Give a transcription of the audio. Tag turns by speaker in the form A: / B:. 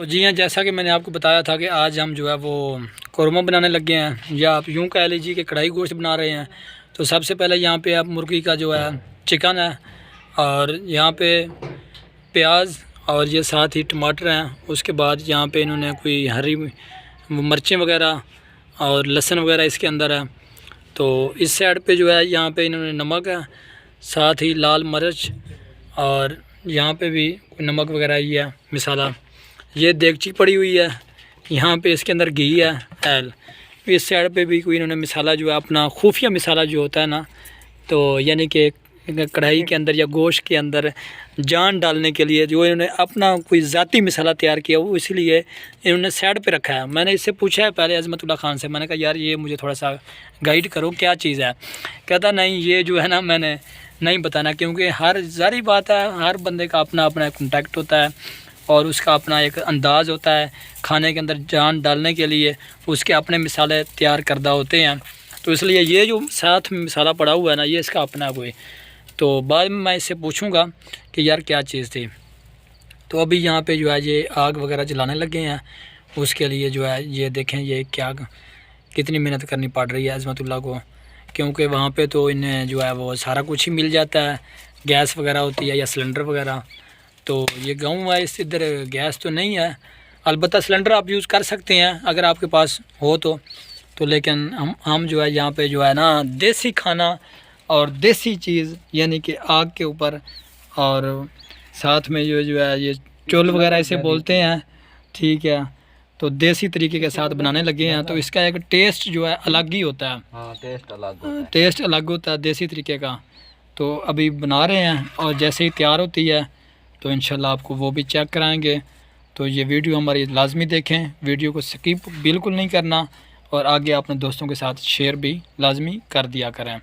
A: तो जी हाँ, जैसा कि मैंने आपको बताया था कि आज हम जो है वो कौरमा बनाने लगे हैं, या आप यूँ कह लीजिए कि कढ़ाई गोश्त बना रहे हैं। तो सबसे पहले यहाँ पे आप मुर्गी का जो है चिकन है, और यहाँ पे प्याज और ये साथ ही टमाटर हैं। उसके बाद यहाँ पे इन्होंने कोई हरी मिर्चें वगैरह और लहसुन वगैरह इसके अंदर है। तो इस साइड पे जो है यहाँ पे इन्होंने नमक है, साथ ही लाल मिर्च, और यहाँ पे भी नमक वगैरह ही है मिसाला। ये देगची पड़ी हुई है, यहाँ पे इसके अंदर घी है एल। इस साइड पे भी कोई इन्होंने मिसाला जो है अपना खुफिया मिसाला जो होता है ना, तो यानी कि कढ़ाई के अंदर या गोश्त के अंदर जान डालने के लिए जो इन्होंने अपना कोई ज़ाती मिसाला तैयार किया, वो इसलिए इन्होंने साइड पे रखा है। मैंने इससे पूछा है पहले अज़मतुल्लाह खान से, मैंने कहा यार ये मुझे थोड़ा सा गाइड करो क्या चीज़ है। कहता नहीं ये जो है ना मैंने नहीं बताना, क्योंकि हर ज़ारी बात है, हर बंदे का अपना अपना कॉन्टैक्ट होता है और उसका अपना एक अंदाज़ होता है खाने के अंदर जान डालने के लिए, उसके अपने मिसाले तैयार करदा होते हैं। तो इसलिए ये जो साथ में मिसाला पड़ा हुआ है ना, ये इसका अपना कोई। तो बाद में मैं इससे पूछूंगा कि यार क्या चीज़ थी। तो अभी यहाँ पे जो है ये आग वगैरह जलाने लगे हैं। उसके लिए जो है ये देखें ये क्या कितनी मेहनत करनी पड़ रही है अज़मतुल्लाह को, क्योंकि वहाँ पे तो इन्हें जो है वो सारा कुछ ही मिल जाता है, गैस वगैरह होती है या सिलेंडर वगैरह। तो ये गाँव है, इस इधर गैस तो नहीं है, अलबत्ता सिलेंडर आप यूज़ कर सकते हैं अगर आपके पास हो तो लेकिन हम जो है यहाँ पे जो है ना देसी खाना और देसी चीज़ यानी कि आग के ऊपर, और साथ में जो है ये चुल वगैरह इसे बोलते हैं, ठीक है। तो देसी तरीके के साथ बनाने लगे हैं, तो इसका एक टेस्ट जो है अलग ही होता है।
B: हाँ, टेस्ट अलग
A: होता है देसी तरीके का। तो अभी बना रहे हैं और जैसे ही तैयार होती है तो इंशाल्लाह आपको वो भी चेक कराएंगे। तो ये वीडियो हमारी लाजमी देखें, वीडियो को स्किप बिल्कुल नहीं करना, और आगे अपने दोस्तों के साथ शेयर भी लाजमी कर दिया करें।